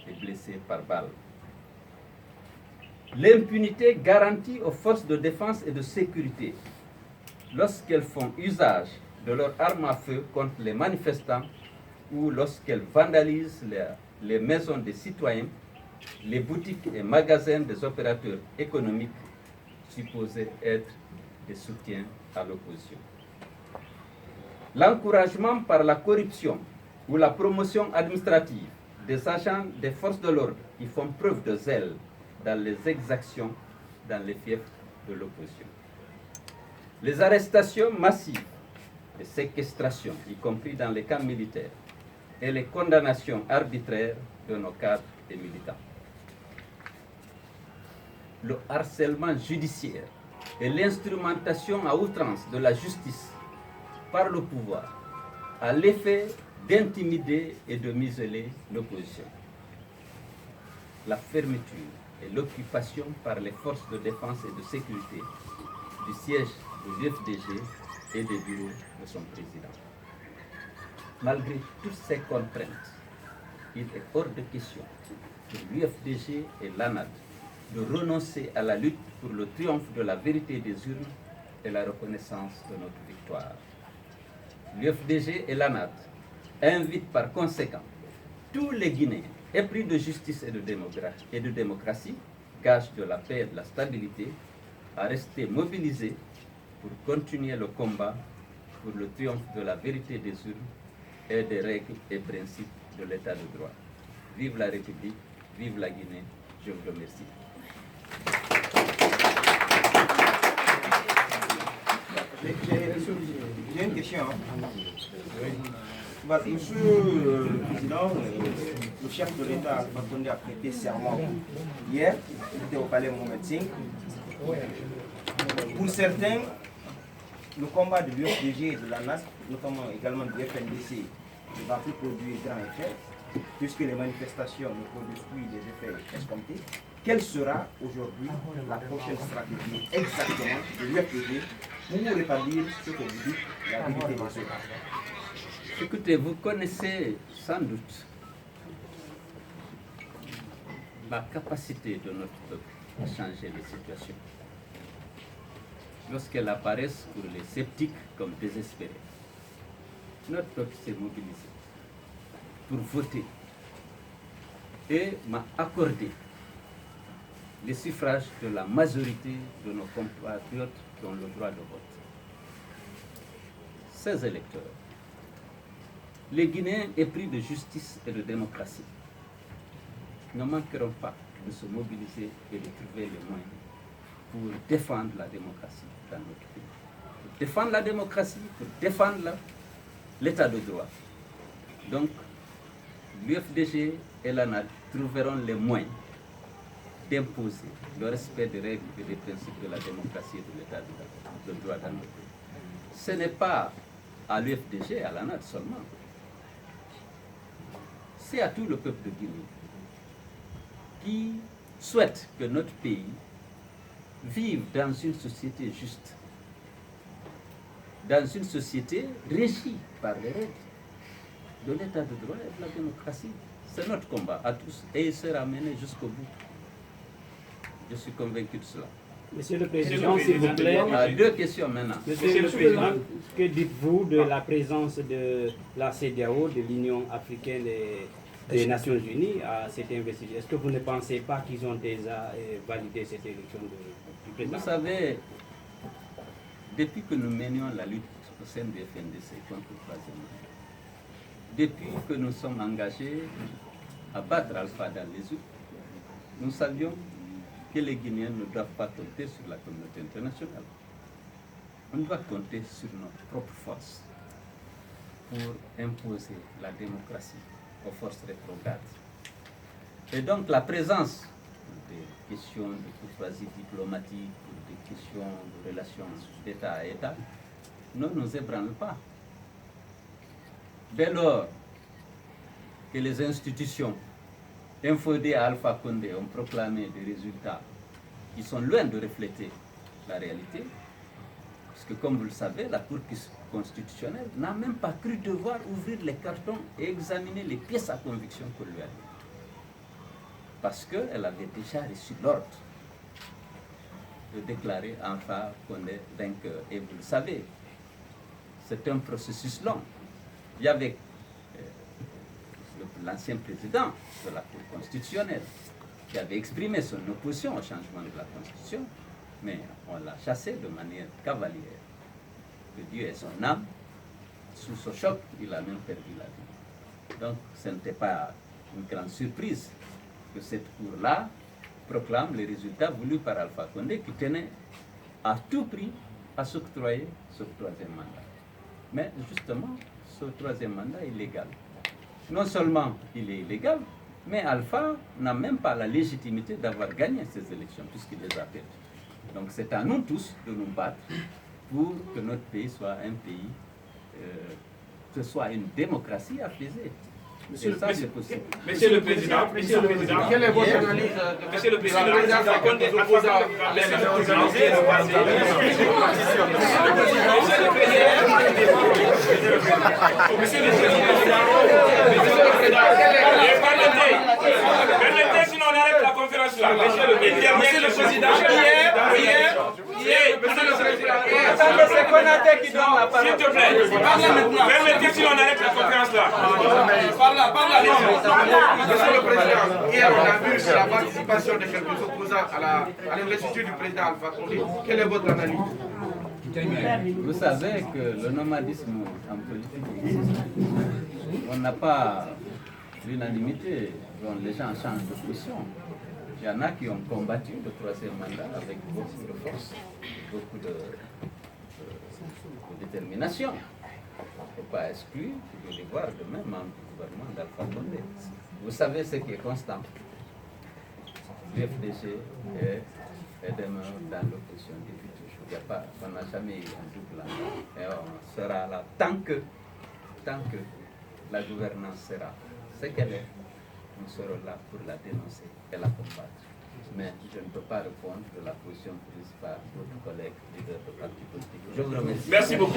et blessés par balle. L'impunité garantie aux forces de défense et de sécurité lorsqu'elles font usage de leurs armes à feu contre les manifestants ou lorsqu'elles vandalisent les maisons des citoyens, les boutiques et magasins des opérateurs économiques supposés être des soutiens à l'opposition. L'encouragement par la corruption ou la promotion administrative des agents des forces de l'ordre qui font preuve de zèle dans les exactions dans les fiefs de l'opposition. Les arrestations massives, les séquestrations, y compris dans les camps militaires, et les condamnations arbitraires de nos cadres et militants. Le harcèlement judiciaire et l'instrumentation à outrance de la justice par le pouvoir a l'effet d'intimider et de museler l'opposition. La fermeture et l'occupation par les forces de défense et de sécurité du siège de l'UFDG et des bureaux de son président. Malgré toutes ces contraintes, il est hors de question pour l'UFDG et l'ANAD de renoncer à la lutte pour le triomphe de la vérité des urnes et la reconnaissance de notre victoire. L'UFDG et l'ANAD invitent par conséquent tous les Guinéens épris de justice et de démocratie, gage de la paix et de la stabilité, à rester mobilisés pour continuer le combat pour le triomphe de la vérité des urnes et des règles et principes de l'état de droit. Vive la République, vive la Guinée, je vous remercie. J'ai une question. Monsieur le Président, le chef de l'État a prêté serment hier, il était au palais Mohamed V. Pour certains, le combat de l'UFDG et de la NAS, notamment également du FNDC, ne va plus produire grand effet, puisque les manifestations ne produisent plus des effets escomptés. Quelle sera aujourd'hui la prochaine stratégie exactement de l'UFDG pour rétablir ce que vous dites, la vérité des autres? Écoutez, vous connaissez sans doute la capacité de notre peuple à changer les situations lorsqu'elles apparaissent pour les sceptiques comme désespérées. Notre peuple s'est mobilisé pour voter et m'a accordé les suffrages de la majorité de nos compatriotes qui ont le droit de vote. Ces électeurs, les Guinéens épris de justice et de démocratie, ne manqueront pas de se mobiliser et de trouver les moyens pour défendre la démocratie dans notre pays. Pour défendre la démocratie, pour défendre l'état de droit. Donc, l'UFDG et l'ANAD trouveront les moyens d'imposer le respect des règles et des principes de la démocratie et de l'état de droit dans notre pays. Ce n'est pas à l'UFDG et à l'ANAD seulement. C'est à tout le peuple de Guinée qui souhaite que notre pays vive dans une société juste, dans une société régie par les règles de l'état de droit et de la démocratie. C'est notre combat à tous et il sera mené jusqu'au bout. Je suis convaincu de cela. Monsieur le Président, s'il vous plaît. Deux questions maintenant. Monsieur le Président, que dites-vous de la présence de la CEDEAO, de l'Union africaine et des Nations Unies à cette investiture? Est-ce que vous ne pensez pas qu'ils ont déjà validé cette élection du président? Vous savez, depuis que nous menions la lutte au sein du FNDC contre le troisième mandat, depuis que nous sommes engagés à battre Alpha dans les urnes, nous savions que les Guinéens ne doivent pas compter sur la communauté internationale. On doit compter sur notre propre force pour imposer la démocratie aux forces rétrogrades. Et donc la présence des questions de courtoisie diplomatique, des questions de relations d'État à État, ne nous ébranle pas. Dès lors que les institutions infodées à Alpha Condé ont proclamé des résultats qui sont loin de refléter la réalité, parce que comme vous le savez, la Cour constitutionnelle n'a même pas cru devoir ouvrir les cartons et examiner les pièces à conviction qu'on lui a données. parce qu'elle avait déjà reçu l'ordre de déclarer Alpha Condé vainqueur. Et vous le savez, c'est un processus long. Il y avait l'ancien président de la Cour constitutionnelle qui avait exprimé son opposition au changement de la Constitution, mais on l'a chassé de manière cavalière. Que Dieu ait son âme, sous ce choc, il a même perdu la vie. Donc ce n'était pas une grande surprise que cette Cour-là proclame les résultats voulus par Alpha Condé, qui tenait à tout prix à s'octroyer ce troisième mandat. Mais justement, ce troisième mandat est illégal. Non seulement il est illégal, mais Alpha n'a même pas la légitimité d'avoir gagné ces élections, puisqu'il les a perdues. Donc c'est à nous tous de nous battre pour que notre pays soit un pays, que ce soit une démocratie apaisée. Monsieur le Président, quelle est votre analyse Monsieur le Président, permettez, sinon on arrête la conférence là. Monsieur le Président, attendez, c'est Konaté qui donne la parole. s'il te plaît, permettez, sinon on arrête la conférence là. Monsieur le Président, hier on a vu la participation de quelques opposants à l'investiture du président Alpha Condé. Quelle est votre analyse? Vous savez que le nomadisme en politique existe. On n'a pas l'unanimité dont les gens changent de position. Il y en a qui ont combattu le troisième mandat avec beaucoup de force, beaucoup de détermination. Il ne faut pas exclure de les voir de même en gouvernement d'Alpha Condé. Vous savez ce qui est constant. L'UFDG est demeure dans l'opposition depuis toujours. On n'a jamais eu un double mandat. Et on sera là tant que la gouvernance sera ce qu'elle est. Nous serons là pour la dénoncer et la combattre. Mais je ne peux pas répondre de la position prise par votre collègue leader de parti politique. Je vous remercie. Merci beaucoup.